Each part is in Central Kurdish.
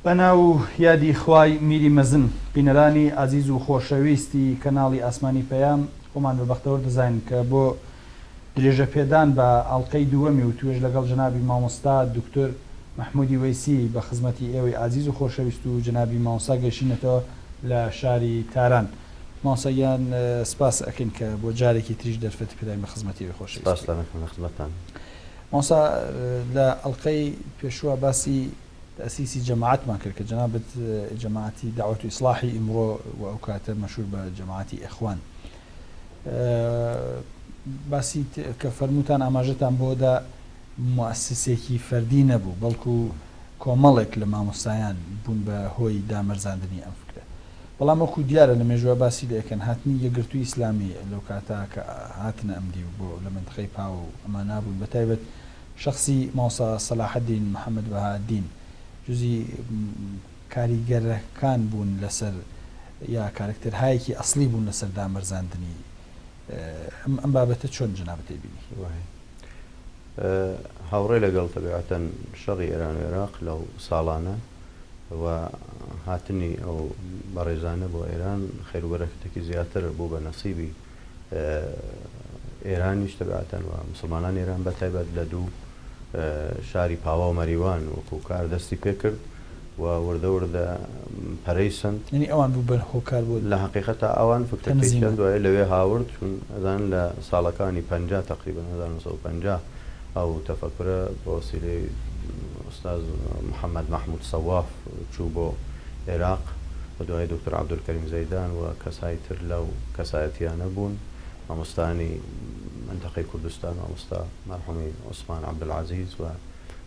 بەناو یادی خوای میری مەزن بینەرانی ئازیز و خۆشەویستی کەناڵی ئاسمانی پەیام خۆمان بەبەختەوە دەزانین کە بۆ درێژە پێدان بە ئاڵلقەی دووەمی و توێژ لەگەڵ جەنابی مامۆستا دکتۆر مححمودی وەیسی بە خزمەتی ئێوەی ئازیز و خۆشەویست و جەنابی مامۆستا گەشتینەتەوە لە شاری تاران. مامۆستایان سپاس ئەکەین کە بۆ جارێکی تریش دەرفەتی پێداین بە خزمەتی خۆشەویست. مامۆستا لە ئەڵلقەی پێشووە باسی تأسيسي جماعات ما كرك جنابة جماعتي دعوة إصلاحي إمرو وأوكاته مشهور بجماعتي إخوان باسي كفرموتان أماجتان بودا مؤسسيكي فردي نبو بلكو كومالك لما مستعيان بون بهوي دامر زاندني أم فكرة والله موكو ديارة لما يجوا باسي لكن هاتني يقرتو إسلامي لو كاتا هاتنا أمدي بو لما تخيبها وأمانا بو بتايبت شخصي موسى صلاح الدين محمد بها الدين جزی کاریگەرەکان بوون لەسەر یا کارکتەرهایەکی ئەسلی بوون لەسەر دامەرزاندنی ئەم بابەتە چۆن جەنابەت دەبینی؟ هاوڕێ لەگەڵ تەبیعەتەن شەڕی ئێران و عێراق لەو ساڵانە و هاتنی ئەو بەڕێزانە بۆ ئێران خێروبەرەکەتێکی زیاتر بوو بە نەسیبی ئێرانیش تەبیعەتەن و مسلمانان ئێران بەتایبەت لە دوو شاری پاوا و مەریوان وەکو کار دەستی پێ کرد و وردە وردە پەرەی سند ینی ئەوان بوو بە هۆکار بوو لە حقیقەتە ئەوان فکرەکەیان دوایە لەوێ هاورد چون ئەزان لە ساڵەکانی 50 تقریبا 1950 ئەو تەفەکرە بۆ وەسیلەی ئوستاز محەممەد مەحموود سەواف چوو بۆ عێراق و دوای دکتۆر عەبدولکەریم زەیدان و کەسای تر لەو کەسایەتیانە بوون مامۆستانی منطقەی کوردستان مامۆستا مەرحومی عوسمان عەبدولعەزیز و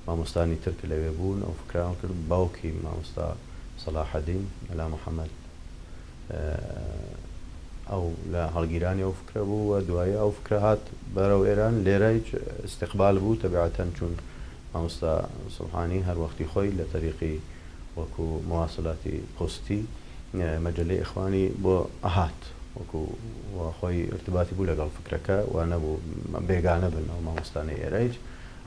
مامۆستانی ترک لەوێ بوون ئەو فکران کرد باوکی مامۆستا صلاح الدین مەلا محەممەد ئەو لە هەڵگیرانی ئەو فکرە بوو و دوایە ئەو فکرە هات بەرەو ئێران لێرە استقبال بوو تەبیعەتەن چون مامۆستا سوبحانی هەر وەختی خۆی لە تەریقی وەکو مواصلاتی پۆستی مەجەلەی ئیخوانی بۆ ئەهات وەکو خۆی ارتباطی بوو لەگەڵ فکرەکە و نەبوو بێگانە بن ئەو مامۆستانەی ئێرەیج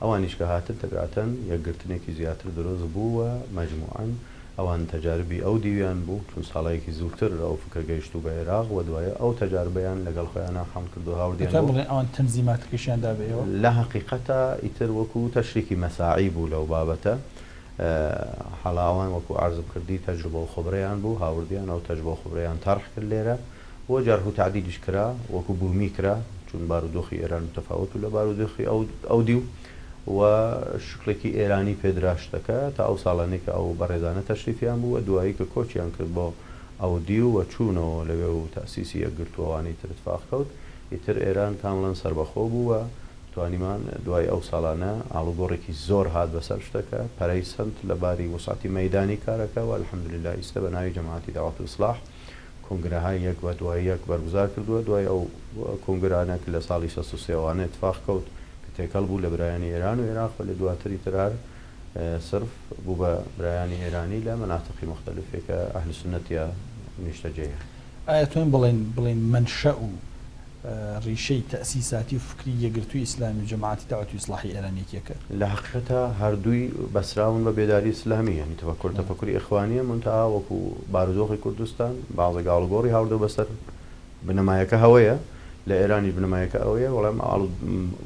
ئەوانیش کە هاتن تەبیعەتەن یەکگرتنێکی زیاتر دروست بوو و مەجموعەن ئەوان تەجاربی ئەو دیویان بوو چون ساڵایەکی زووتر ئەو فکر گەیشت و بە عێراق و دوایە ئەو تەجاربەیان لەگەڵ خۆیانە حەم کرد و هاوردیان بڵێن ئەوان تەنزیماتەکەشیاندا بێەوە لە حەقیقەتە ئیتر وەکو تەشریکی مەساعی بوو لەو بابەتە حەڵاوان وەکو عەرزم کردی تەجروبە و خبرەیان بوو هاوردیان ئەو تەجروبە و خبرەیان تەرح کرد لێرە و جەرح و تعدیلیش کرا وەکو بوومی کرا چون بارودۆخی ئێران متەفاوت و لە بارودۆخی ئەو دیو و شکلێکی ئێرانی پێدراشتەکە تا ئەو ساڵانێک کە ئەو بەڕێزانە تەشریفیان بوو و دوایی کە کۆچیان کرد بۆ ئەو دیو و چوونەوە لەوێ و تەسیسی یەکگرتووەوانەی تر اتفاق کەوت ئیتر ئێران کامڵەن سەربەخۆ بوو و توانیمان دوای ئەو ساڵانە ئاڵوگۆڕێکی زۆر هات بەسەر شتەکە پەرەی سەند لەباری وسعەتی مەیدانی کارەکە و الحەمدولله ئیستا بە ناوی جەماعەتی داوەت و ئیسلاح کۆنگرەهای یەک بە دوای یەک بەرگوزار کردووە دوای ئەو کۆنگرانە کە لە ساڵی 1963 اتفاق کەوت کە تێکەڵ بوو لە برایانی ئێران و عێراق لە دواتری ترار صرف بوو بە برایانی ئێرانی لە مەناتقی مختلفێک کە ئەهل سونەتیە نیشتەجێیە. ئایا توێن بڵێن منشە و ڕیشەی تەسیساتی و فکری یەکگرتووی ئیسلامی و جەماعەتی داوەت و ئیسلاحی ئێرانیەکێکە؟ لە حەقیقەتە هەردووی بەسراون بە بێداری ئیسلامی یعنی تەفەکوری ئیخوانیە منتەها وەکو بارودۆخی کوردستان بەعزێک ئاڵوگۆڕی هاوردە بەسەر بنەمایەکە هەوەیە لە ئێرانی بنەمایەکە ئەوەیە وەڵام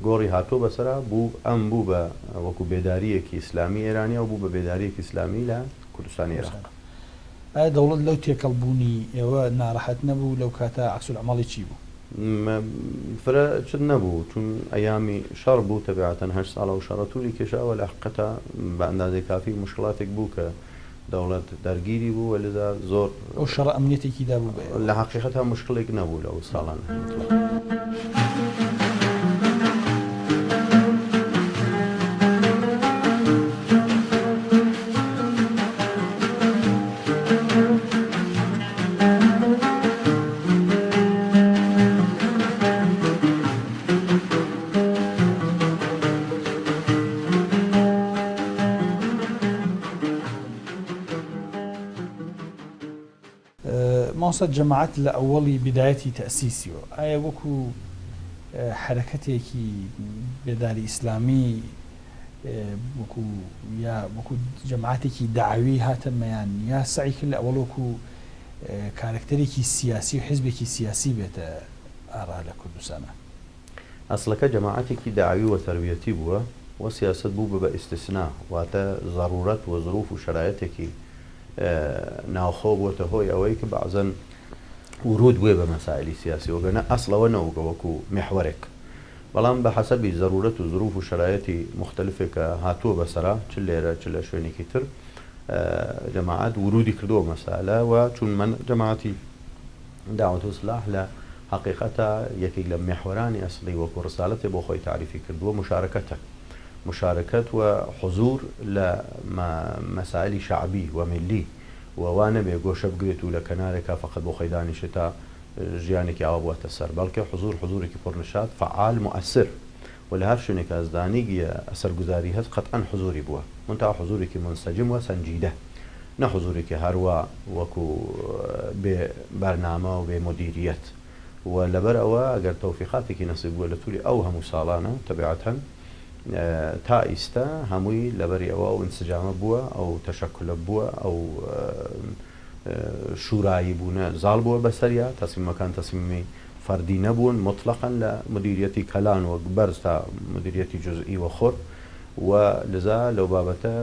گۆڕی هاتووە بەسەرا بوو ئەم بوو بە وەکو بێداریەکی ئیسلامی ئێرانیە و بوو بە بێداریەکی ئیسلامی لە کوردستانی عێراق. ئایا دەوڵەت لەو تێکەڵبوونی ئێوە ناڕەحەت نەبوو لەو کاتە عەکسولعەمەڵی چی بوو؟ فرە چت نەبوو چون ئەیامی شەڕ بوو تەبیعەتەن 8 ساڵە و شەڕە تووری کێشاوە لە حقیقەتە بە ئەندازەی کافی مشکڵاتێک بوو کە دەوڵەت دەرگیری بوو و لەدا زۆر ئەو شەڕە ئەمنیەتێکیدا بوو لە حقیقەتە مشکڵێک نەبوو لەو ساڵانە. مامۆستا جەماعەت لە ئەوەڵی بدایەتی تەسیسیەوە ئایا وەکو حرەکەتێکی بێداری ئیسلامی وەکو یا وەکو جەماعەتێکی داعوی هاتەمەیان یا سعی کرد لە ئەوڵۆکو کارکتەرێکی سیاسی و حزبێکی سیاسی بێتە ئارا لە کوردستانە. ئەسڵەکە جەماعەتێکی داعوی و تەربیەتی بووە و سیاست بوو بە ئیستثنا واتە ضرورەت و ظروف و شرایەتێکی ناوخۆ بووەتە هۆی ئەوەی کە بەعزەن ورود بووێ بە مەسائلی سیاسی وگەنە ئەسڵەوە نەوەگە وەکو محورێک بەڵام بە حەسەبی ضرورەت و ظروف و شرایەتی مختلفێکە هاتووە بەسەرا چ لێرە چ لە شوێنێکی تر جەماعەت ورودی کردووە مەسائلە و چون من جەماعەتی داوەت و سلاح لە حقیقەتە یەکێک لە محورانی ئەسڵی وەکو ڕسالەتێ بۆ خۆی تعریفی کردووە مشارکەت و حضور لە مەسائلی شعبی و ملی ووانە بێ گۆشە بگرێت و لە کەنارێکە فقط بۆ خۆی دانیشێت تا ژیانێکی ئاوا بووەتە سەر بەڵکە حضورێکی پڕنشات فعال مؤثر و لە هەر شوێنێک ئەزدانیگیە ئەسەرگوزاری هەست قەتعەن حضوری بووە منتها حضورێکی منسەجم و سەنجیدە نە حضورێکی هەروە وەکو بێ بەرنامە و بێ مدیریەت و لەبەر ئەوە ئەگەر تەوفیقاتێکی نەسیب بووە لە تووری ئەو هەموو ساڵانە تەبیعەتەن تا ئیستا هەمووی لەبەری ئەوە و انسجامە بووە ئەو تەشەکلە بووە ئەو شورایی بوونە زاڵ بووە بەسەریا تەسمیمەکان تەسمیمی فەردی نەبوون مطلقاً لە مدیریەتی کەلان و بەرز تا مدیریەتی جزئی و خۆر و لذا لەو بابەتە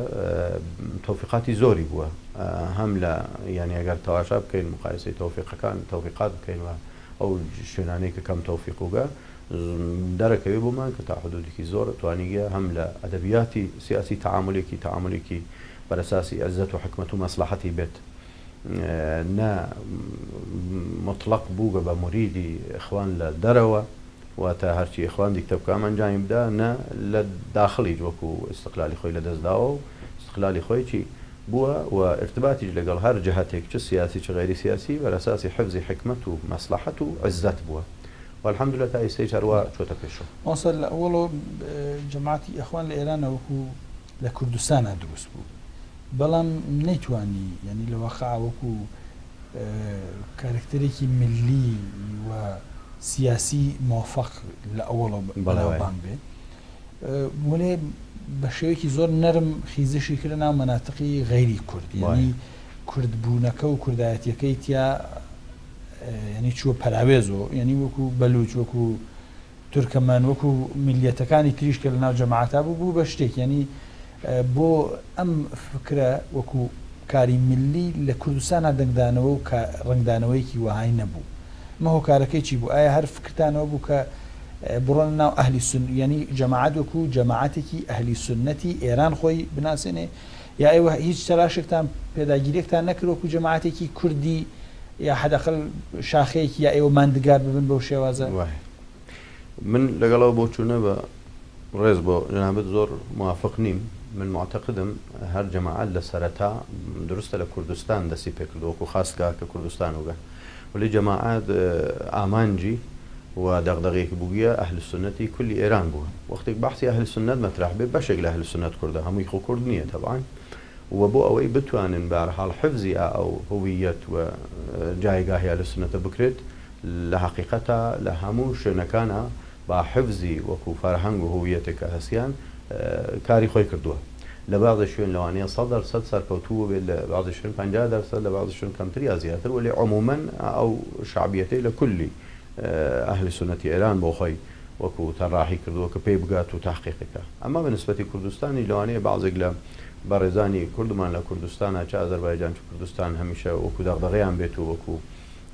تەوفیقاتی زۆری بووە هەم لە یعنی ئەگەر تەواشا بکەین مقایسەی تەوفیقات بکەین و ئەو شوێنانەی کە کەم تەوفیق وگە دەرەکەوێ بوومان کە تا حدودێکی زۆر توانیگە هەم لە ئەدەبیاتی سیاسی تعاملێکی بەرەساسی عزت و حکمت و مەسلحەتی بێت نە مطلق بووگە بە موریدی ئەخوان لە دەرەوە واتە هەرچی ئەخوان دیکتەبکە ئەنجامی بدا نە لە داخلی وەکو استقلالی خۆی لەدەستداوە و استقلالی خۆی چی بووە و ارتباطیش لەگەڵ هەر جهتێک چ سیاسی چ غیری سیاسی بەرەساسی حفظی حکمت و مەسلحەت و عزت بووە والحمدلله تا ئێستەی هەروە چۆتە پێشەوە. ئەوسەر لە ئەوڵۆ جەماعەتی ئەخوان لە ئێرانە وەکو لە کوردستانە دروست بوو بەڵام نەیتوانی یعنی لە واقع وەکو کارکتەرێکی ملی و سیاسی موفق لە ئەوڵۆ بەڵاوبان بێت وڵێ بە شێوەیەکی زۆر نەرم خیزشی کرد ناو مەناتقی غەیری کورد یعنی کوردبوونەکە و کوردایەتیەکەی تیا ینی چووە پەراوێزۆ ینی وەکو بەلوچ وەکو تورکەمان وەکو میلیەتەکانی تریش کە لە ناو جەماعەتا بوو بە شتێک ینی بۆ ئەم فکرە وەکو کاری ملی لە کوردستانە دەنگدانەوە و ڕنگدانەوەیکی وهای نەبوو مە هۆکارەکەی چی بوو ئایا هەر فکرتانەوە بوو کە بڕۆن ناو ئەهلی سون ینی جەماعەت وەکو جەماعەتێکی ئەهلی سونەتی ئێران خۆی بناسێنێ یا ئێوە هیچ تەلاشێکتان پێداگیرێکتان نەکرد وەکو جەماعەتێکی کوردی یا حداقل شاخەیەکی یا ئێوە ماندگار ببن بەو شێوازە من لەگەڵەوە بۆ چوونە بە ڕێز بۆ جەنابەت زۆر موافق نیم من معتقدم هەر جەماعەت لە سەرەتا دروستە لە کوردستان دەستی پێکردو وەکو خاستگا کە کوردستان وگە ولی جەماعەت ئامانجی و دەغدغەیەکی بووگیە ئەهل سنەتی کولی ئێران بووە وەختێک بەحسی ئەهل سنەت مەطرح بێ بەشێک لە ئەهل سنەت کوردە هەمووی خۆ کورد نییە تەبعاً و بۆ ئەوەی بتوانن بەهەرحاڵ حفزی ئەو هویەت و جایگاهی ئەهل سنەتە بکرێت لە حقیقەتە لە هەموو شوێنەکانە با حفزی وەکو فەرهەنگ و هویەتێکە هەستیان کاری خۆی کردووە لە بەعضی شوێن لەوانەیە 100% سەرکەوتووە بێت لە بەعضی شوێن 50% لە بەعضی شوێن کەمتر یا زیاتر ولی عموماً ئەو شعبیەتەی لە کولی ئەهلی سنەتی ئێران بۆ خۆی وەکو تەڕاحی کردووە کە پێی بگات و تحقیقەکە ئەمە بە نسبەتی کوردستانی لەوانەیە بەعضێک لە بەڕێزانی کوردمان لە کوردستانە چ ئازەربایجان چ کوردستان هەمیشە وەکو دەغدغەیان بێت و وەکو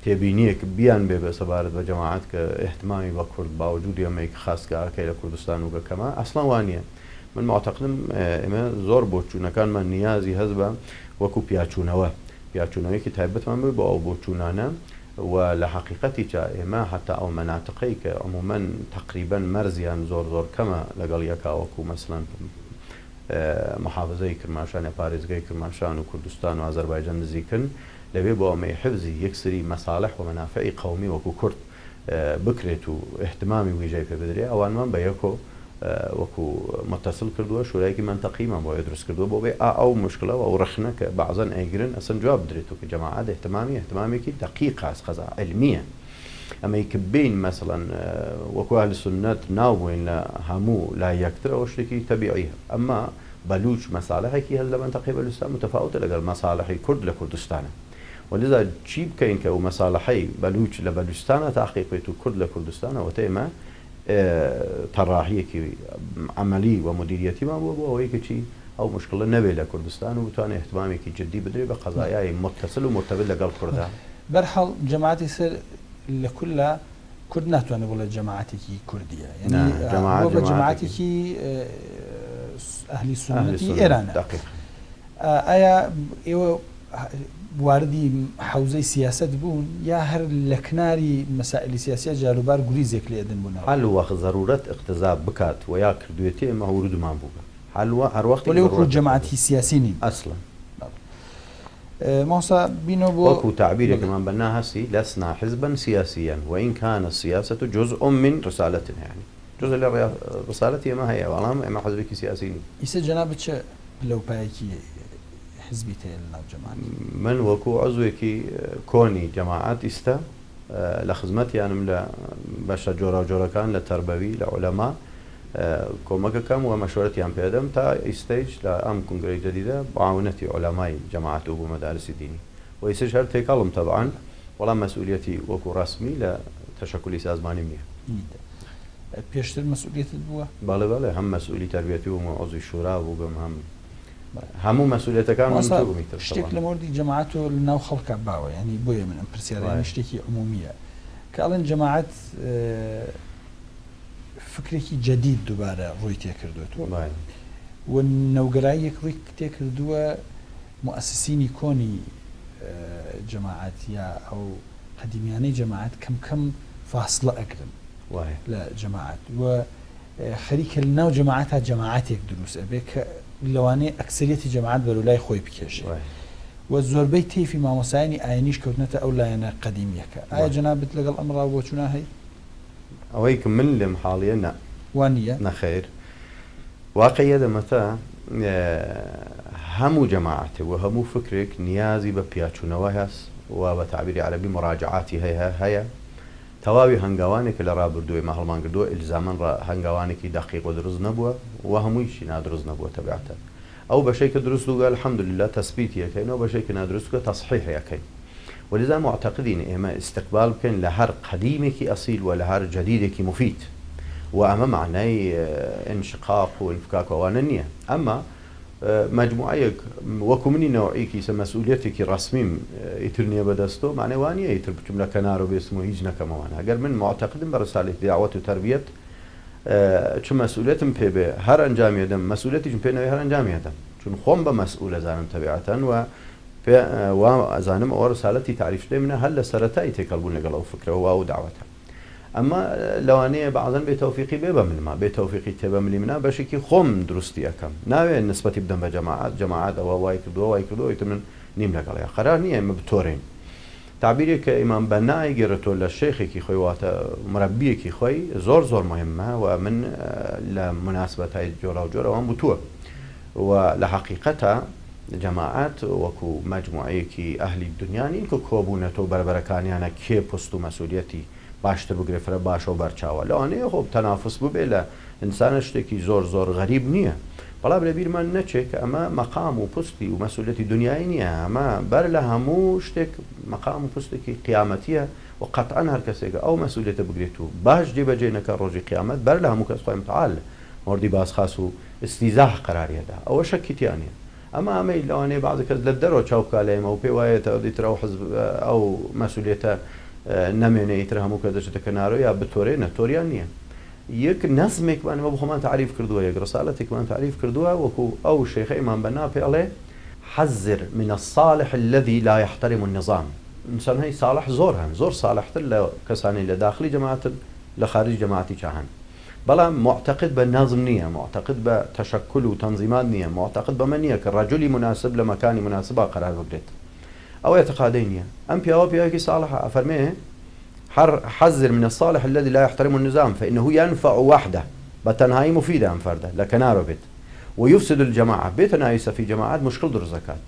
تێبینیەک بیان بێ بە سەبارەت بە جەماعەت کە احتمامی بە کورد باوجودی ئەمەیەک خاستگاکەی لە کوردستان وگەکەمە ئەسڵان وانە من معتەقدم ئێمە زۆر بۆ چوونەکانمان نیازی هەست بە وەکو پیاچوونەوەیەکی تایبەتمان بێ بۆ ئەو بۆ چوونانە و لە حقیقەتی چا ئێمە هەتا ئەو مەناتقەی کە عموماً تقریباً مەرزیان زۆر کەمە لەگەڵ یەکا وەکو مەسڵەن محافظەی کرماشان یا پارێزگای کرماشان و کوردستان و ئازەربایجان نزیکن لەوێ بۆ ئەمەی حفزی یەکسری مەساڵح و مەنافعی قەومی وەکو کورد بکرێت و احتمامی ویژەی پێ بدرێ ئەوانمان بە یەکۆ وەکو متصل کردووە شورایەکی منتەقیمان بۆ دروست کردووە بۆ بێ ئەو مشکلە و ئەو ڕخنە کە بەعزەن ئەیگرن ئەسەن جواب بدرێت و کە جەماعەت احتمامێکی دقیق هەست خەزا علمیە ئەمە کبین مەسەڵەن وەکو ئەهل سنت ناوبووین لە هەموو لا یەکتر ئەوە شتێکی تەبیعیە ئەمما بەلوچ مەساڵحێکی هەز لە منتەقەی بەلوچستان متەفاوتە لەگەڵ مەساڵحی کورد لە کوردستانە ولذا چی بکەین کە ئەو مەساڵحەی بەلوچ لە بەلوچستانە تاقیق بێت و کورد لە کوردستانەوە ئێمە تەڕاحیەکی عملی و مدیریەتیمان بووە بۆ ئەوەی کە چی ئەو مشکلە نەبێت لە کوردستان و بتوانێت احتمامێکی جدی بدرێت بە قەزایای متصل و مرتبط لەگەڵ کوردە بەرحەڵ جەماعەتی سەر لە کولە کورد ناتوانێت بڵێت جەماعەتێکی کوردیە یعنی بە جەماعەتێکی ئەهلی سونەتی ئێرانە ئایا ئێوە واردی حوزەی سیاست بوون یا هەر لە کناری مەسائلی سیاسیە جاروبار گوریزێک لێدن بوون هەل وەخت ضرورەت اقتزا بکات و یا کردوێتی ئێمە هەورودمان بووە هەر وەختی لێ جەماعەتی سیاسی نین ئەسڵەن ماسا بینەوە بۆ وەکو تعبیرێکمان بەنا هەستی لەسنا حزبا سیاسيا وإن كان السياسة جزء من رسالتنا يعني جزء لرسالتي ئێمە هەیە بەڵام ئێمە حزبێکی سیاسی نین ئیسە جەنابەت چ لەوپایەکی حزبی تەیە لەناو جەماعەت من وەکو عەزوێکی کۆنی جەماعەت ئیستا لە خزمەتیانم لە بەشە جۆرە جۆرەکان لە تەربەوی لە عولەما کۆمەکەکەم و مەشورەتیان پێدەم تا ئیستەیج لە ئەم کنگرەی جەدیدە بەعاونەتی عولەمای جەماعەت و بۆ مەدارسی دینی و ئیسش هەر تێکەڵم تەبعاً وەڵام مەسئولیەتی وەکو ڕەسمی لە تەشەکولی سازمانی نییە پێشتر مەسئولیەتت بووە بەڵێ بەڵێ هەم مەسئولی تەربیەتی و عەزوی شورا بوو بم هەموو مەسئولیەتەکان شتێک لە مۆردی جەماعەت و لەناو خەڵکە باوە ینی بۆیە من ئەم پرسیارانە شتێکی عمومیە کە ئەڵێن جەماعەت فکرێکی جەدید دووبارە ڕووی تێکردوێتەوە و نەوگەراییەک ڕووی تێکردووە مؤسسینی کۆنی جەماعەت یا ئەو قەدیمیانەی جەماعەت کەم کەم فاصلە ئەگرن لە جەماعەت و خەریکە لەناو جەماعەت تا جەماعەتێک دروست ئەبێ کە لەوانەیە ئەکسەریەتی جەماعەت بەرەولای خۆی بکێشێ و زۆربەی تەیفی مامۆسایانی ئاینیش کەوتنەتە ئەو لایەنە قەدیمیەکە ئایا جەنابەت لەگەڵ ئەم ڕاوبۆچوونە هەی ئەوەی کە من لێم حاڵیە نە وانە نەخێر واقعیە دەمەتە هەموو جەماعەتێ و هەموو فکرێک نیازی بە پیاچوونەوە هەست و بە تعبیری عەرەبی مراجعاتی هەیە تەواوی هەنگاوانێکە لە ڕابردووی مە هەڵمانکردووە ئیلزامەن هەنگاوانێکی دەقیق و دروست نەبووە و هەموویشی نادروست نەبووە تەبیعەتەن ئەو بەشەی کە دروست بووگە الحەمدولله تەسبیتی یەکەینەوە بەشەی کە نادروست بووە تەصحیح یەکەین ولذا معتقدين إما استقبال بكن لهر قديمك أصيل ولهر جديدك مفيد وأما معناه انشقاق وانفكاك واننية أما مجموعيك وكمني نوعيك مسؤوليتك رسمي يترني بدستو معناه وانية يتر بجملة كنارو باسمه هيجنا كمان أجر من معتقد برسالة دعوة وتربية شو مسؤوليتم بيه هر أنجام يدم مسؤوليتي جنبنا هر أنجام يدم شون خم بمسؤول زانم تبعة و ئەزانم ئەوە رسالەتی تعریف منە هەل لە سەرەتای تێکەڵبوون لەگەڵ ئەو فکرەوە و داوەتە ئەمە لەوانەیە بەعزەن بێتەوفیقی بێ بە منما بێتەوفیقی تێبە ملی منە بەشێکی خۆم دروستی ئەەکەم ناوێت نسبەتی بدەم بە جەماعەت ئەوە وای کردووە ئیتر من نیم لەگەڵەیە قەرار نییە ئێمە بتۆرین تعبیرێک کە ئیمان بەنای گێڕێتەوە لە شێخێکی خۆی واتە مرەبیەکی خۆی زۆر مهمە و من لە مناسبەتای جۆرا و جۆرەوەم بووتووە و لە حەقیقەتە جەماعەت وەکو مەجموعەیەکی ئەهلی دنیا نین کە کۆبوونەتەوە بەربەرەکانیانە کێ پست و مەسئولیەتی باشتر بگرێفرە باشە و بەرچاوە لەوانەیە خۆ تەنافس بووبێ لە ئینسانە شتێکی زۆر غەریب نییە بەڵام لە بیرمان نەچێت کە ئەمە مەقام و پستی و مەسئولیەتی دنیای نییە ئەمە بەر لە هەموو شتێک مەقام و پستێکی قیامەتیە و قەتعەن هەر کەسێکە ئەو مەسئولیەتە بگرێت و باش جێبەجێ نەکە ڕۆژی قیامەت بەر لە هەموو کەس خۆی متعال موردی بازخاس و استیزاح قەراریەدا ئەوە شەکیتیانە ئەمە ئەمەی لەوانەیە بعضی کەس لە دەرەوە چاوکا لێمە و پێی وایە دیتر ئەو حزب ئەو مەسئولیەتە نەمێنێ ئیتر هەموو کە دەچێتە کەنارۆ یا بتۆرێنە تۆریان نییە یەک نەزمێکمانەوە بۆ خۆمان تعریف کردووە یەک ڕسالەتێکمان تعریف کردووە وەکو ئەو شێخەیمان بەنا پێڵێ حذر من الصالح الذي لا يحترم النظام ئینسانهایی صالح زۆر هەن زۆر صالحتر لە کەسانی لە داخلی جەماعەتن لە خارج جەماعەتی هەن بەڵام معتقد بە نظم نییە معتقد بە تەشەکل و تەنظیمات نییە معتقد بەمە نییە کە ڕەجولی مناسب لە مەکانی مناسبە قەرار بگرێت ئەو اعتقادەی نییە ئەم پیاوەیەکی صالحە ئەفەرمێ حذر من الصالح الذي لا يحترم النظام فإنه ينفع وحده بتنهاي مفيدة أم فردة لكنارو بيت ويفسد الجماعة بيت نايسة في جماعات مشكل در زكاة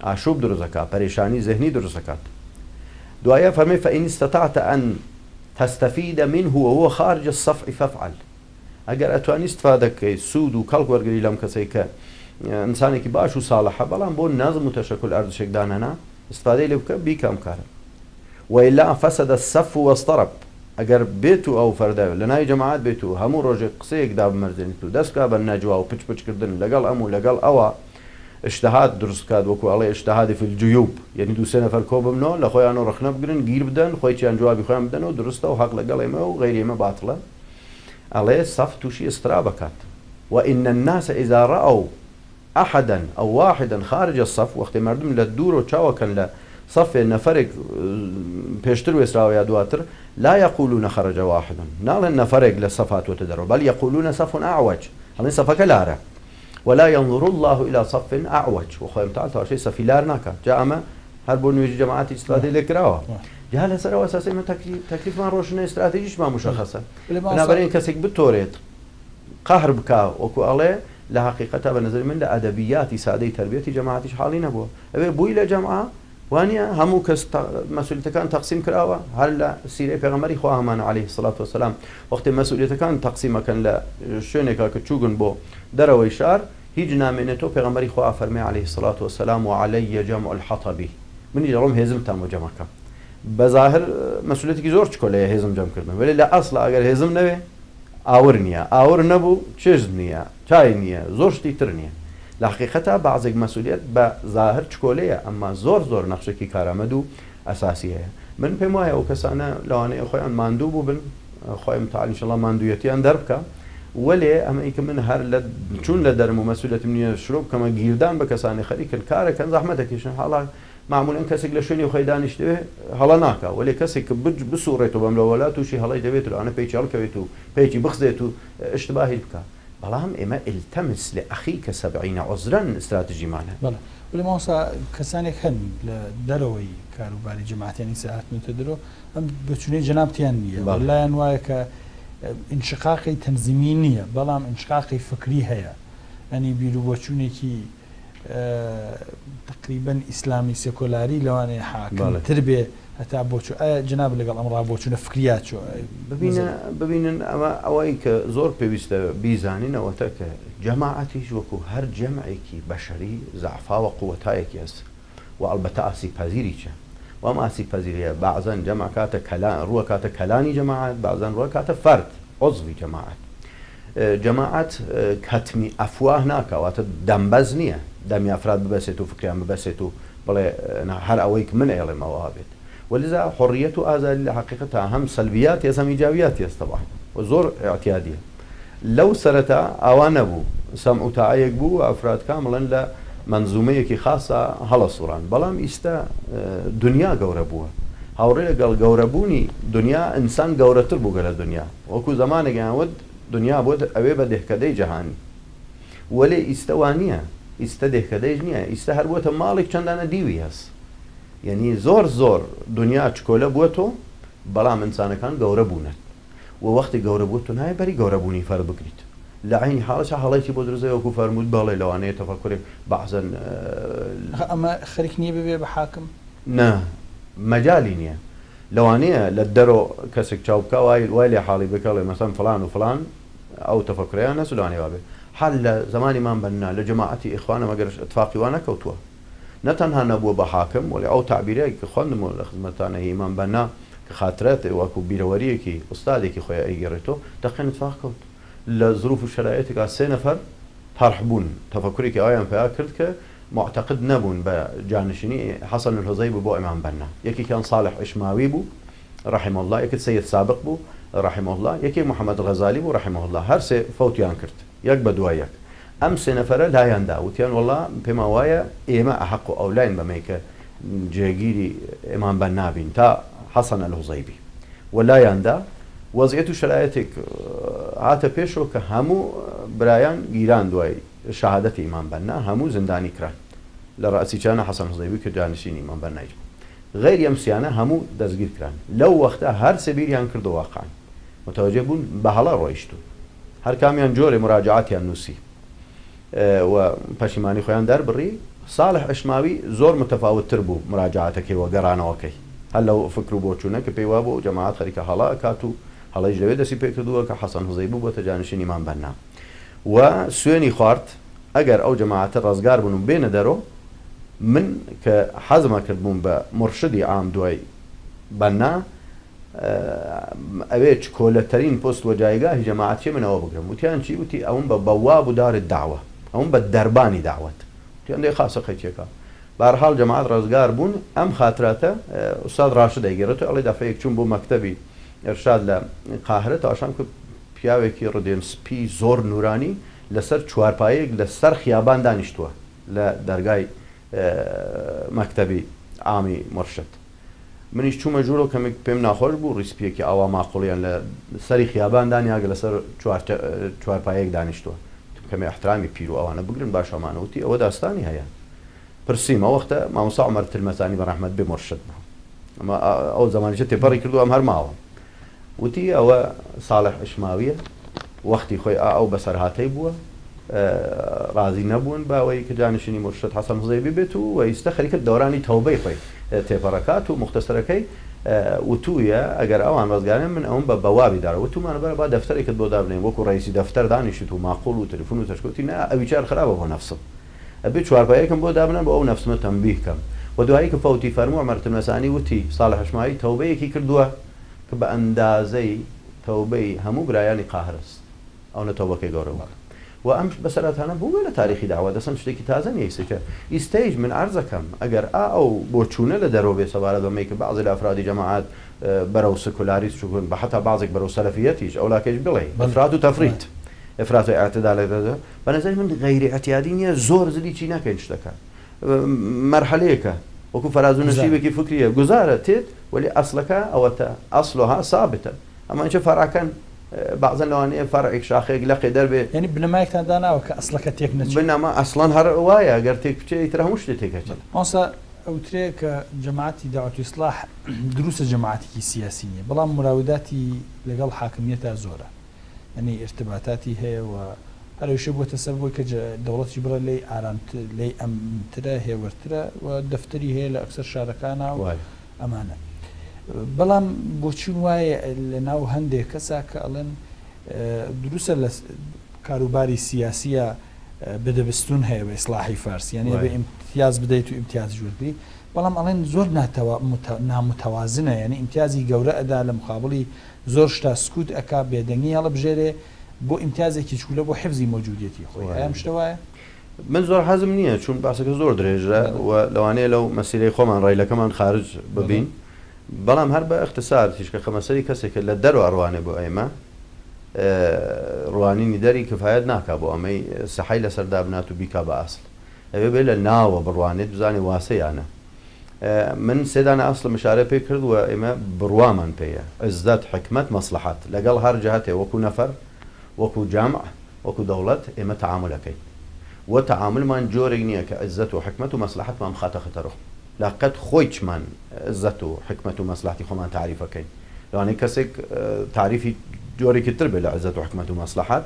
عشوب در زكاة بريشاني ذهني در زكاة دعايا فرمي فإن استطعت أن تستفيد منه وهو خارج الصف فافعل. ئەگەر ئەتوانی استفادەکەی سوود و کەڵک وەرگری لەم کەسەی کە ئینسانێکی باش و ساڵحە بەڵام بۆ نەظم و تەشەکل ئەردشێکدان هەنا استفادەی لێ بکە بیکەم کارە. وإلا فسد الصف واضطرب. ئەگەر بێت و ئەو فەردە لە ناوی جەماعەت بێت و هەموو ڕۆژێک قسەیەکدا بمەرزێنیت و دەستکا بە نەجوا و پچ پچکردن لەگەڵ ئەم و لەگەڵ ئەوە اجتهاد دروست کات وەکو ئەڵێ اجتهادی في الجيوب، یعنی دوو سێ نەفەر کۆ ببنەوە لە خۆیان و ڕخنە بگرن گیر بدەن خۆیان جوابی خۆیان بدەنەوە دروستە و حەق لەگەڵ ئێمە و غەیری ئێمە باتڵە. ئەڵێ سەف تووشی ئسترا بکات. وإن الناس إذا رأوا أحدا أو واحدا خارج الصف وقت مردم لە دوور و چاوەکەن لە صفێ نەفەرێک پێشتر وێسراوە یا دواتر لا يقولون خرج واحد، ناڵێن نەفەرێک لە صف هاتووەتە دەرەوە، بل يقولون صف أعوج، هەڵێن صفەکە لارە. ولا ينظر الله إلى صف أعوج، وخۆی متعال تەواشەی سەفی لار ناکات. جا ئەمە هەر بۆ نوێژی جەماعەتی استفادەی لێ کراوە. جا لەسەرەوە ئەساسی من تەکلیفمان ڕۆشنە استراتیژیشمان مشخصە. بنابراین کەسێک بتۆرێت قەهر بکا وەکو ئەڵێ لە حقیقەتە بە نظر من لە ئەدەبیاتی سادەی تربیەتی جەماعەتیش حاڵی نەبووە. ئەوێ بووی لە جەمعە وانە هەموو کەس مەسئولیتەکان تەقسیم کراوە، هەر لە سیرەی پێغەمبەری خوا هەمانە عەلەیهی سەڵات وسەلام وەختی مەسئولیتەکان تەقسیمەکەن لە شوێنێکا کە چووگن بۆ دەرەوەی شار هیچ نامێنێتەوە پێغەمبەری خوا فەرمێ عەلەیهی سەڵات وسەلام وعەلەیە جەمع الحەطب، منی دەڵێم هێزمتان بۆ جەمەکە. بەظاهر مەسئولیتێکی زۆر چکۆلەیە هێزم جەمکردن، وەلی لە ئەسڵ ئەگەر هێزم نەوێ ئاور نییە، ئاور نەبوو چێژ نییە، چای نییە، زۆر شتی تر نییە. لە حقیقەتە بەعزێک مەسئولیت بە ظاهر چکۆلەیە، ئەمما زۆر زۆر نەخشێکی کارآمەد و ئەساسی هەیە. من پێم وایە ئەو کەسانە لەوانەیە خۆیان ماندوو بوو بن، خۆی متعال ئینشەڵڵا ماندوویەتیان دەربکە، وەلێ ئەمەی کە من هەر لە چوون لە دەرم و مەسئولیتم نییە شروع بکەمە گیردان بە کەسانی خەریکن کارەکەن زەحمەتێکیشن حاڵا معمولاً کەسێک لە شوێنی خۆی دانیشتوێ هەڵە ناکە، وەلێ کەسێک کە بسوڕێتەوە بەم لەوەلا تووشی هەڵی دەوێت و ئەنە پێیچ هەڵکەوێت و پێیکی بخزێت و اشتباهی بکە. بەڵام ئێمە ئیلتەمس لأخیکە سەبعینە عوزرەن استراتیژیمانە. ولی ماوەسا کەسانێک هەن لە دەرەوەی کاروباری جەماعەتیانی هاتنەوەتە دەرەوە ئەم بچوونەی جەنابتیان نییە، لایەن وایە کە ئینشقاقی تەنزیمی نییە بەڵام ئینشقاقی فکری هەیە، ئەنی بیرروبۆچوونێکی تقریبا ئیسلامی سێکۆلاری لەوانەیە حاکمتر بێ هەتا بۆچوو جناب لەگەڵ ئەم ڕابۆچوونە فکریات چۆ ببینن ئەمە ئەوەی کە زۆر پێویستە بیزانینەوەتە کە جەماعەتیش وەکو هەر جەمعێکی بەشەری زەعفا و قووەتایەکی هەست و ئەلبەتە ئاسیبپەزیریچە و ئەم ئاسیبپەزیریە بەعزەن جەمع کاتە ڕووە کاتە کەلانی جەماعەت، بەعزەن ڕووە کاتە فەرد عضوی جەماعەت. جەماعەت کەتمی ئەفواه ناکەواتە دەمبەز نییە، دەمی ئەفراد ببەسێت و فکریان ببەسێت و بڵێ هەر ئەوەی من ئێڵێم ئەوە بێت. ولذا حرية وآزال حقيقتها هم سلبيات يا هم إيجابيات يا طبعا وزور اعتيادية. لو سرتا أوان بو سمع تعيق بو أفراد كاملا لا منظومية خاصة هلا صوران بلام إستا دنيا جوربوها هوري قال جوربوني دنيا إنسان جورتر بو قال الدنيا وكو زمان جاود دنيا بود أبي بده كدي جهاني ولا استوانية استده كدي جنيا استهر بوت مالك چندان ديوياس يعني زۆر دنیا چکۆلە بووە تۆ بەڵام ئینسانەکان گەورە بوونەت و وەختی گەورە بووە تۆ نایە بەری گەورەبوونی فەرد بکریت لە عینی حاڵەش هەڵەیەکی بۆ دروستە وەکو فەرمووت بەڵێ لەوانەیە تەفەکورێک بەعزەن ئەمە خەریک نییە ببێ بە حاکم نا مەجالی نییە لەوانەیە لە دەرۆ کەسێک چاو بکە وای لێ حاڵی بکەڵێ مەسەن فلان و فلان ئەو تەفەکوریان نەس لەوانەیە وابێ حال لە زمانیمان بەننا لە جەماعەتی ئیخوانە مەگەرش ئەتفاقی وا نەکەوتووە نەتەنها نەبووە بە حاکم ولی ئەو تعبیرەیە کە خوێندمەوە لە خزمەتانە ئیمان بەنا کە خاترەت وەکو بیرەوەریەکی ئوستادێکی خۆی ئەیگەڕێتەوە دەقێن اتفاق کەوت لە ظروف و شرایەتێکا سێ نەفەر طرح بوون تەفەکوریکی ئەویان پێیا کرد کە معتقد نەبوون بە جانشینی حەسەن الهوزەیبی بۆ ئیمان بەنا یەکێکیان صالح ئیشماوی بوو رحمه الله یەکێک سەید سابق بوو رحمه الله یەکێک محەممەد غەزالی بوو رحمه الله هەر سێ فەوتیان کرد یەک بە دوای یەک ئەم سێ نەفەرە لایەندا وتیان وەڵا پێما وایە ئێمە ئەحەق و ئەولاین بەمەی کە جێگیری ئێمان بە نابین تا حەسەن الهوزەیبی وەلایەندا وەزعیەت و شرایەتێک هاتە پێشەوە کە هەموو برایان گیران دوای شەهادەتی ئیمان بەنا هەموو زندانی کران لە ڕائسیچانە حەسەن الهوزەیبی کە جانشینی ئیمان بەنای غەیری ئەم سیانە هەموو دەستگیر کران لەو وەختە هەر سەبیریان کردو واقعاً متوجه بوون بە هەڵە ڕۆیشتون هەر کامیان جۆرێ مراجعاتیان نووسی و پەشیمانی خۆیان دەربڕی صالح ئەشماوی زۆر متەفاوتتر بوو مراجعاتەکەی وە گەڕانەوەکەی هەر لەو فکر و بۆچوونە کە پێی وا بۆ جەماعەت خەریکە هەڵا کات و هەڵەیش لەوێ دەستی پێ کردووە کە حەسەن هوزەیبی بوو بۆتە جانشینی مام بەنا و سوێنی خوارد ئەگەر ئەو جەماعەتە ڕزگار بوون و بێنە دەرۆ من کە حەزمە کردبووم بە مرشدی عام دوای بەنا ئەوێ کۆلەتەرین پۆست وە جایگاهی جەماعەتی منەوە بگرم وتیان چی وتی ئەوم بە بەواب و دارت داوە ئەوم بە دەربانی داوەت وتیان دەی خاسە قەیچێکە بەهەرحاڵ جەماعەت ڕزگار بوون ئەم خاتراتە ئوستاد ڕاشد دەیگێڕێتەوە ئەڵێ دەفەیەک چوون بۆ مەکتەبی ئێرشاد لە قاهرە تاشان کرد پیاوێکی ڕدێن سپی زۆر نورانی لەسەر چوارپایەک لەسەر خیابان دانیشتووە لە دەرگای مەکتەبی عامی مرشد منیش چوومە ژوورە و کەمێک پێم ناخۆش بوو ڕیسپیەکی ئاوا ماقۆڵیان لە سەری خیابان دانیاگە لەسەر چوارپایەک دانیشتووە کەمێ احترامی پیر و ئەوانە بگرن باشەمانەوتی ئەوە داستانی هەیە پرسیمە وەختە مامۆستا عومەر تلمەسانی بەڕەحمەت بێ مرشد بوو ئەمە ئەو زمانیشە تێپەڕی کردو ئەم هەر ماوە وتی ئەوە ساڵح ئشماویە وەختی خۆی ئەو بەسەرهاتەی بووە ڕازی نەبوون باوەی کە جانشینی مرشد حەسەن هوزەیبی بێت و وەیستە خەریکە دەورانی تەوبەی خۆی تێپەڕەکات و مختصرەکەی وتوویە ئەگەر ئەوان ڕزگارن من ئەوم بە بەوابی داڕە وتومانە بەر با دەفتەرێکت بۆ دابنێن وەکو ڕئیسی دەفتەر دانیشت و ماقۆڵ و تەلیفۆن و تەشکوتی نا ئەوی چار خراپە بۆ نەفسم ئەبێ چوارپایەکم بۆ دابنن بۆ ئەو نەفسمە تەنبیه کەم و دوایی کە فەوتی فەرموو عومەر تلمەسانی وتی ساڵح ئەشماوی تەوبەیەکی کردووە کە بە ئەندازەی تەوبەی هەموو برایانی قاهرەست ئەو نە تەوبەکەی گەورەوە و ئەم بەسەرەتانە بوو لە تاریخی داوا دەسم شتێکی تازە نیەیسەکە ئیستەیج من عەرزەکەم ئەگەر ئەو بۆچوونە لە دەرەوە بێ سەبارەت بەمەی کە بەعزی لە ئەفرادی جەماعەت بەرەو سکولاریست چوون بە حتا بازێک بەرەو سەلەفیەتیش ئەولاکەش بڵێ ئەفراد و تەفریت ئەفراد و ئاعتدالێت بەنظری من غەیری ئەتیادی نییە زۆر زلی چی ناکەین شتەکە مەرحەلەیەکە وەکو فەراز و نەشیبێکی فکریە گوزارە تێت ولی ئەسلەکە ئەوەتە ئەسڵها ثابتە ئەمانچە فەراکەن بعضا لەوانەیە فەرعێک شاخەیەک لەقێ دەربێ یعنی بنەمایەکتان داناوە کە ئەسڵەکە تێک نەچێت بنەما ئەسڵان هەر وایە ئەگەر تێک بچێت ئیتر هەموو شتێک تێکەچێت ئەوسا ئەوترێ کە جەماعەتی داوەت و ئیسلاح دروستە جەماعەتێکی سیاسی نیە بەڵام مراوداتی لەگەڵ حاکمیەتە زۆرە ینی ارتباطاتی هەیە و هەروشە بۆتە سەر بۆی کە دەوڵەتی بڕە لی ئارامتر لی ئەمترە هێوەرترە و دەفتەری هەیە لە ئەکسەر شارەکانە و ئەمانە بەڵام بۆچون وایە لە ناو هەندێک کەسا کە ئەڵێن دروستە لە کاروباری سیاسیە بەدەبستون هەیە بە ئیسلاحی فارسی یعنی بە ئیمتیاز بدەیت و ئیمتیاز جوړبی بەڵام ئەڵێن زۆر نامتەوازنە یعنی ئیمتیازی گەورە ئەدا لە مقابڵی زۆر شتا سکوت ئەکا بێدەنگی هەڵەبژێرێ بۆ ئیمتیازێکی چوولە بۆ حفزی مەوجودیەتی خۆی ئەم شتە وایە من زۆر حەزم نییە چون باسەکە زۆر درێژە و لەوانەیە لەو مەسیرەی خۆمان ڕایلەکەمان خارج ببین بەڵام هەر بە اختصار تیشکە خەمەسەری کەسێکە لە دەرو ئەڕوانێ بۆ ئێمە ڕوانینی دەری کفایەت ناکا بۆ ئەمەی سەحەی لەسەردا بنات و بیکا بە ئەسڵ ئەوێ بێ لە ناوە بڕوانێت بزانێ واسەیانە من سێدانە ئەسڵ مشارە پێ کرد و ئێمە بڕوامان پێیە عزت حکمت مەسلحەت لەگەڵ هەر جەهەتێ وەکو نەفەر وەکو جامع وەکو دەوڵەت ئێمە تەعاملەکەین و تەعاملمان جۆرێک نییە کە عزت و حکمت و مەسلحەتمان بخاتە خەتەرەوە لاقەت خۆی چمان عزت و حکمت و مەسلحەتی خۆمان تعریفەکەین لەوانەیە کەسێک تعریفی جۆرێکی تر بێ لە عزت و حکمت و مەسلحەت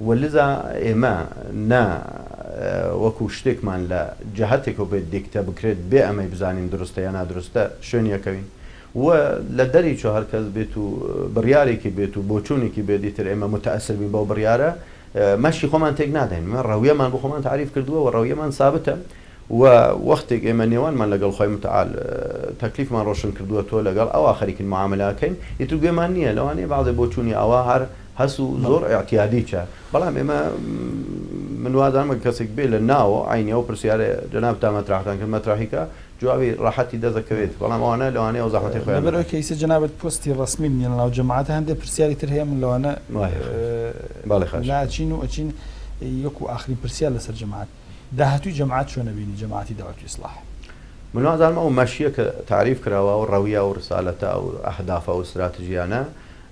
ولذا ئێمە نا وەکو شتێکمان لە جەهەتێکەوە بێت دیکتە بکرێت بێ ئەمەی بزانین درستە یا نادرستە شوێنیەکەوین و لە دەری چۆ هەر کەس بێت و بڕیارێکی بێت و بۆچوونێکی بێت دیتر ئێمە متەئەسر بین بەو بڕیارە مەشی خۆمان تێک نادەین من ڕەویەمان بۆ خۆمان تعریف کردووە و ڕەویەمان سابتە و وەختێک ئێمە نێوانمان لەگەڵ خۆی متعال تەکلیفمان ڕۆشن کردووە تۆ لەگەڵ ئەوە خەریکن معاملەکەین ئیتر گوێمان نییە لەوانەیە بەعضێ بۆچوونی ئەوە هەر هەس و زۆر ئاعتیادی چە بەڵام ئێمە من وازانمە کەسێک بێ لە ناوە عینی ئەو پرسیارە جەناب تا مەتراحتان کرد مەتراحیکە جوابی ڕاحەتی دەزەکەوێت بەڵام ئەوانە لەوانەیە ئەو زەحمەتی خۆیان بەرەوەی کەیسە جەنابەت پۆستی ڕسمی نیە لەناو جەماعەتە هەندێک پرسیاری تر هەیە من لەوانە لاچین و ئەچین یەکو ئاخرین پرسیار لەسەر جەماعەت داهاتووی جەماعەت چۆنە بینی جەماعەتی داوەت و ئیسلاح من وازانمە ئەو مەشیە کە تعریف کراوە و ڕەویە و ڕسالەتە و ئەهدافە و استراتیژیانە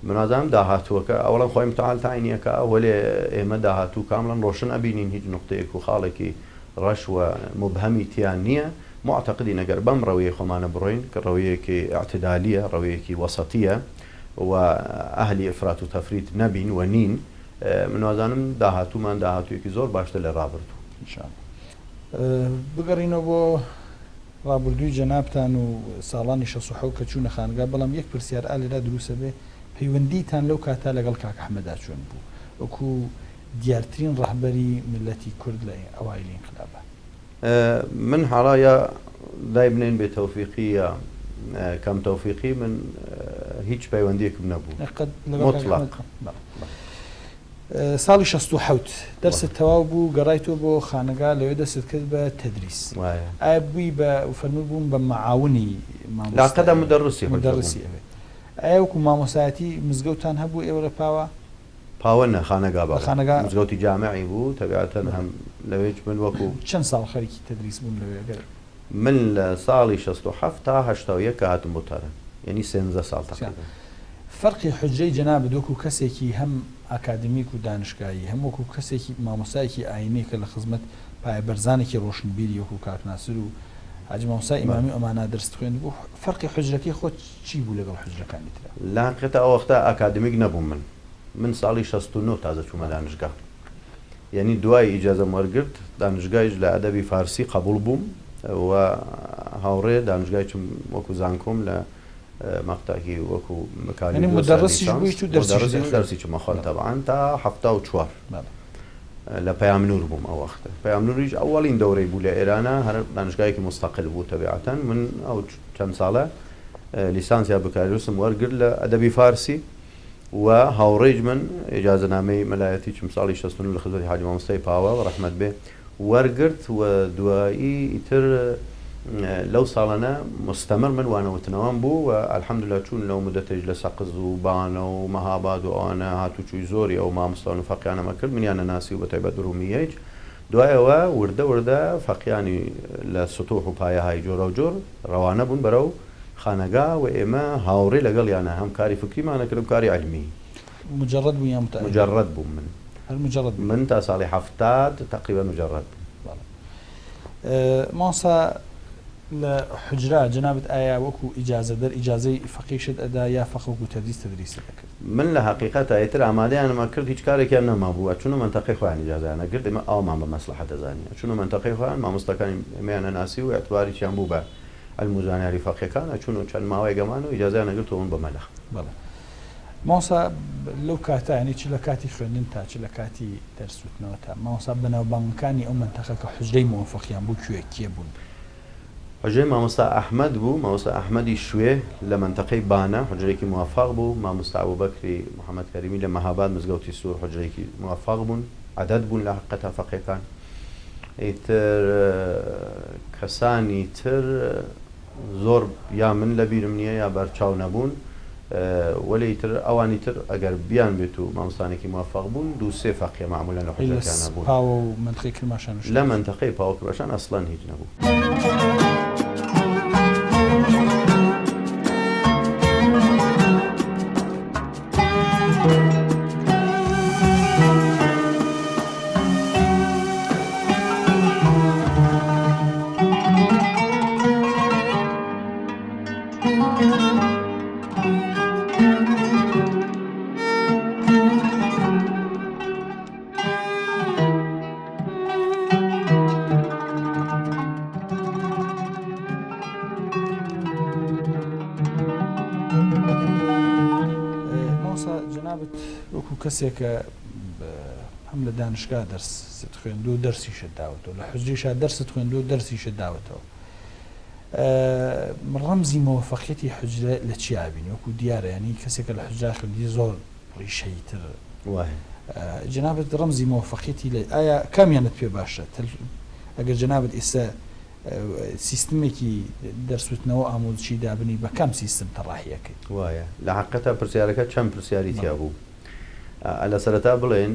من وازانم داهاتووەکە ئەوڵەن خۆی متعال تاینیەکە ئەوەلێ ئێمە داهاتوو کامڵەن ڕۆشن ئەبینین هیچ نقطەیەک و خاڵێکی ڕەش و مبهەمی تیان نییە معتەقدین ئەگەر بەم ڕەویەی خۆمانە بڕۆین کە ڕەویەکی ئاعتدالیە ڕەویەکی وەسەتیە و ئەهلی ئەفرات و تەفریت نەبین و نین من وازانم داهاتوومان داهاتوویەکی زۆر باشتر لە ڕابردوو بگەڕینەوە بۆ ڕابردووی جەنابتان و ساڵانی 16 کە چوونە خانگا بەڵام یەک پرسیار ئالێرا دروستە بێ پەیوەندیتان لەو کاتا لەگەڵ کاک ئەحمەدا چۆن بوو وەکو دیارترین ڕەهبەری ملەتی کورد لە ئەوایل ئینقلابە؟ من حاڵایە دای بنێن بێ تەوفیقیە کەم تەوفیقی من هیچ پەیوەندیەکم نەبوو مطلق. ساڵی 67 دەرست تەواو بوو گەڕایتەوە بۆ خانەگا لەوێ دەست کرد بە تەدریس ئایا بووی بە فەرموو بووم بە مەعاونی لاقەدا مدەڕسی ئەوێ ئایا وەکو مامۆسایەتی مزگەوتان هەبوو ئێوە پاوە؟ پاوەنە خانەگا بە مزگەوتی جامعی بوو تەبیعەتەن هەم لەوێ من وەکو چەند ساڵ خەریکی تەدریس بووم لەوێ من لە ساڵی 67 تا 81 کە هاتم بۆ تارن یعنی 13 ساڵ تقریبا. فەرقی حجرەی جەنابەت وەکو کەسێکی هەم ئاکادمیک و دانشگایی هەم وەکو کەسێکی مامۆسایەکی ئاینی کە لە خزمەت پایەبەرزانێکی ڕۆشنبیری وەکو کاک ناسر و حاجی مامۆسای ئیمامی ئەمانە دەرست خوێند بوو فەرقی حجرەکەی خۆت چی بوو لەگەڵ حجرەکانی ترا؟ لە حقیقەتە ئەو وەختە ئاکادمیک نەبووم من ساڵی 69 تازە چوومە دانشگا یعنی دوای ئیجازەم وەرگرت دانشگایش لە ئەدەبی فارسی قبول بووم و هاوڕێ دانشگایکم وەکو زانکۆم لە مەقتاکی وەکو دەرسی مەخۆن تەبعاان تا 74 لە پەیامنور بووم ئەو وەختە پەیامنوریش ئەوڵین دەورەی بوو لە ئێرانە هەر دانشگایەکی مستەقل بوو تەبیعەتەن من ئەو چەند ساڵە لیسانسیا بەکارێوسم وەرگرت لە ئەدەبی فارسی و هاوڕێج من ئیجازەنامەی مەلایەتی چم ساڵی 69 لە خزمەتی حاجی مامۆستای پاوە ڕەحمەت بێ وەرگرت و دوایی ئیتر لەو ساڵانە مستەمر من وانەوتنەوەم بوو و الحەمدوللا چوون لەو مدەتێژ لە سەقز و بانە و مەهاباد و ئەوانە هاتوچووی زۆری ئەو مامۆستان و فەقییانەمە کرد منیانە ناسی و بە تایبەت ڕومیەج دوایەوە وردە فەقییانی لە سطوح و پایەهای جۆرە و جۆر ڕەوانە بوون بەرەو خانەگا و ئێمە هاوڕێ لەگەڵ یانە هەم کاری فکریمانە کرد و کاری علمی مجرد بوو یان مجرد بووم من تا ساڵی 70 تقریبا مجرد ماسا لە حجرا جەنابەت ئایا وەکو ئیجازە دەر ئیجازەی فەقیشت ئەدا یا فەق وەکو تەدریس دەکرد؟ من لە حقیقەتە ئێتر ئامادەیانەمە کرد هیچ کارێکیان نەما بووە چونە منتەقەی خۆیان ئیجازەیانە کرد ئێمە ئەومان بە مەسلحەت دەزانین چونە منتەقەی خۆیان مامۆستاکانی ئێمەیانە ناسی و ئەتواریان بوو بە ئەلموزانیاری فەقیەکانە چون و چەند ماوەی گەمان و ئیجازەیانە گرتەوە بە مەلەخ. مامۆسا لەو کاتانی چ لە کاتی خوێندن تا چ لە کاتی دەرسوتنەوە تا مامۆسا بەناوبانگەکانی ئەو منتەقە کە حجرەی موفەقیان بوو کێ بوون؟ حجرەی مامۆستا ئەحمەد بوو مامۆستا ئەحمەدی شوێ لە منتەقەی بانە حجرێکی موفق بوو مامۆستا ئەبوبەکری محەممەد کەریمی لە مەهاباد مزگەوتی سوور حجرێکی موفق بوون عەدەد بوون لە حقەتە فەقیەکان ئیتر کەسانی تر زۆر یا من لە بیرم نییە یا بەرچاو نەبوون وەلی تر ئەوانی تر ئەگەر بیان بێت و مامۆستانێکی موفق بوون دوو سێ فەقیە معمولا لە حجرەکانە بوون لە منتەقەی پاوە کرماشان ئەسڵەن هیچ نەبوو. کەسێکە هەم لە دانشگا دەرست خوێند و دەرسیشت داوەتەوە لە حجریشا دەرست خوێند و دەرسیشت داوەتەوە ڕەمزی مۆفەقیەتی حجرە لە چی ئابین وەکو دیارە ینی کەسێکە لە حجرا خوێندی زۆر ڕیشەیتر جەنابەت ڕەمزی مۆفەقیەتی لە ئایا کامیانت پێ باشە ئەگەر جەنابەت ئێستا سیستمێکی دەرسوتنەوە ئامۆزشی دابنی بە کام سیستم تەڕاحیەکەی وایە لە حقیقەتە پرسیارەکە چەند پرسیاری تیا بوو لە سەرەتا بڵێن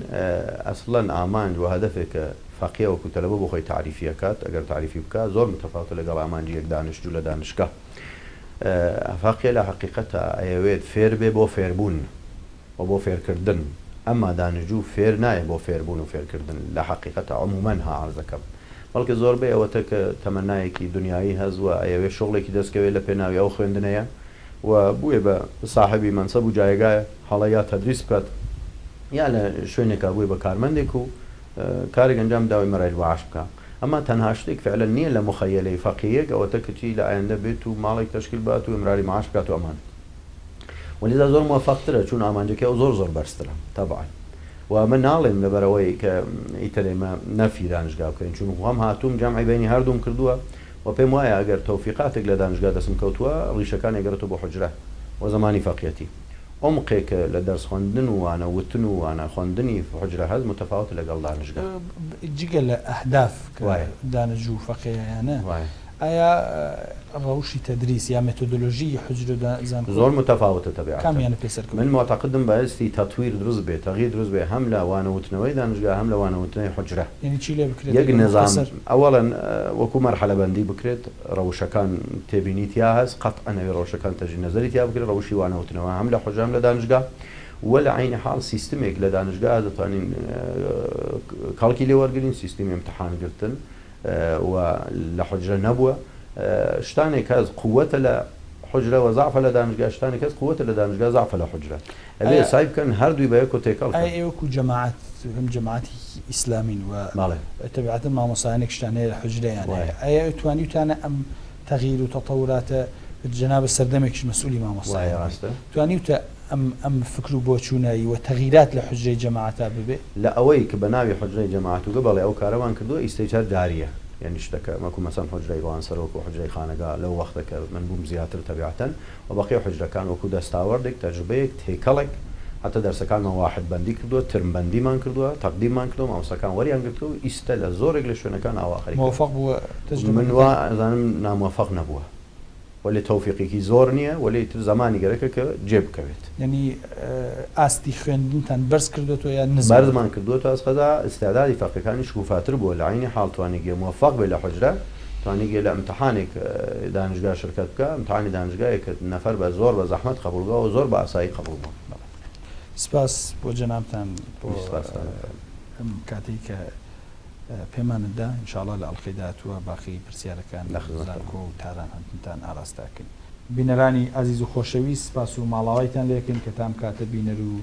ئەسڵەن ئامانج و هەدەفێکە فەقیە وەکو تەلەبە بۆ خۆی تعریفیەکات ئەگەر تعریفی بکات زۆر متەفاوتە لەگەڵ ئامانجی یەک دانیشتجو لە دانشگا فەقیە لە حقیقەتە ئەیەوێت فێر بێ بۆ فێربوون و بۆ فێرکردن ئەمما دانیشتجو فێر نایە بۆ فێربوون و فێرکردن لە حقیقەتە عمومەن ها عەرزەکەم بەڵکە زۆربەی ئەوەتە کە تەمەنایەکی دنیایی هەزوە ئەیەوێت شغڵێکی دەستکەوێت لە پێناوی ئەو خوێندنەیە و بووێ بە صاحبی مەنسەب و جایگایە هەڵە یا تەدریس بکات یا لە شوێنێکا بووی بە کارمەندێک و کارێک ئەنجام داوای مەرای بەعاش بکە ئەمە تەنها شتێک فعلا نییە لە مخەیەلەی فەقیەک ئەوەتە کەچی لە ئایندە بێت و ماڵێک تەشکیل بات و ئمراری معاش بکات و ئەمان وەلیدا زۆر موفقترە چون ئامانجەکە ئەو زۆر بەرزترە تەبعاً و من ناڵێم لەبەرەوەی کە ئیترێمە نەفی دانشگا بکەین چون خۆم هاتووم جەمعی بینی هەردووم کردووە و پێم وایە ئەگەر تەوفیقاتێک لە دانشگا دەستم کەوتووە ڕیشەکان ئەگەرێتەوە بۆ حوجرە و زمانی فەقیەتی عمقێکە لە دەرس خوێندن و وانە وتن و وانە خوێندنی حوجرە هەز متفاوت لەگەڵ دانشگا جگە لە ئەهداف دانەجوو فەقییانە ئایا ڕەوشی تەدریس یا مێتۆدۆلۆژی حوجرە زۆر متفاوتە تەبیعەتەن کامیانە پێسەر من معتەقدم بەئستی تەطویر دروست بێت تەغییر دروست بێت هەم لە وانەوتنەوەی دانشگا هەم لە وانەوتنەوەی حوجرە یعنی چی لێ بکرێت یەک نظام ئەوەڵەن وەکو مەرحەلە بەندی بکرێت ڕەوشەکان تێبینی تیا هەست قەتعەن ئەوێ ڕەوشەکان تەجی نەزەری تیا بکرێت ڕەوشی وانەوتنەوە هەم لە حوجرە هەم لە دانشگا وە لە عینی حاڵ سیستمێک لە دانشگا دەتوانین کاڵکی لێ وەرگرین سیستمی ئیمتحانگرتن و لە حوجرە نەبووە شتانێک هەز قووەتە لە حوجرە و زعفە لە دانشگا شتانێک هەست قووەتە لە دانشگا زعفە لە حوجرە ئەبێ سای بکەن هەردووی بە یەک و تێکەڵ ئێوەکو جەماعەت هەم جەماعەتی ئیسلامین و تەبیعەتەن مامۆسایانێک شتانەیە لە حوجرەیان ئەیە توانیوتانە ئەم تەغییر و تەتەوراتە جەنابە سەردەمێکیش مەسئولی مامۆسایە ڕاستە توانیوتە ئەم فکر و بۆچوونایی و تەغییرات لە حوجرەی جەماعەتە ببێ لە ئەوەی کە بە ناوی حوجرەی جەماعەت و بەڵێ ئەو کارەوان کردووە ئیستیجار جاریە یعنی شتەکە مەکو مەسەن حوجرەی ڕوانسەرۆک و حوجرەی خانەگا لەو وەختەکە من بووم زیاتر تەبیعەتەن و بەقیە حوجرەکان وەکو دەستاوەردێک تەجربەیەک تێکەڵێک هەتە دەرسەکانمان واحد بەندی کردووە ترمبەندیمان کردووە تەقدیممان کردووە مامۆستاکان وەریان گرتووە و ئیستە لە زۆرێک لە شوێنەکان ئاواخەری موفق بووە من وازانم ناموفق نەبووە ولی تەوفیقێکی زۆر نییە ولی تر زمانی گەرەکە کە جێ بکەوێت یعنی ئاستی خوێندنتان بەرز کردوێتەوە یان بەرزمان کردووە تا ئەسخەدا ئستعدادی فەقیەکانی شکوفاتر بووە لە عینی حاڵ توانیگە موفق بێت لە حوجرە توانیگە لە ئیمتحانێک دانشگا شرکت بکە ئیمتحانی دانشگایەک کە نەفەر بە زۆر بە زەحمەت قبول بووە و زۆر بە ئاسایی قبول بووە سپاس بۆ جەنابتان بۆ کاتێک کە پێماندا ئینشاءڵڵا لە ئەڵقەی داهاتووە باقی پرسیارەکان زانکۆ و تاران هەندتان ئاراستاکەین بینەرانی عەزیز و خۆشەویست سپاس و ماڵاوایتان لێکن کە تام کاتە بینەر و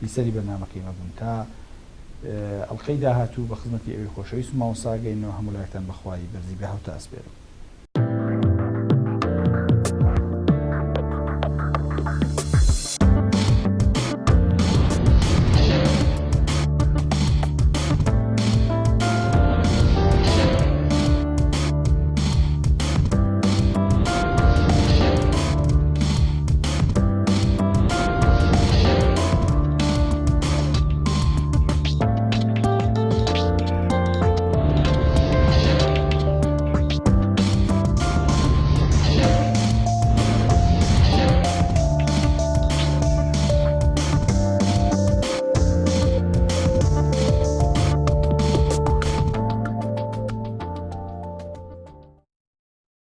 بیسەری بەرنامەکەی مەبوون تا ئەڵقەی داهاتوو بە خزمەتی ئەوەی خۆشەویست و مامۆستا گەینەوە هەموو لایەکتان بەخوای بەرزی بە هەوتا ئەسپێرم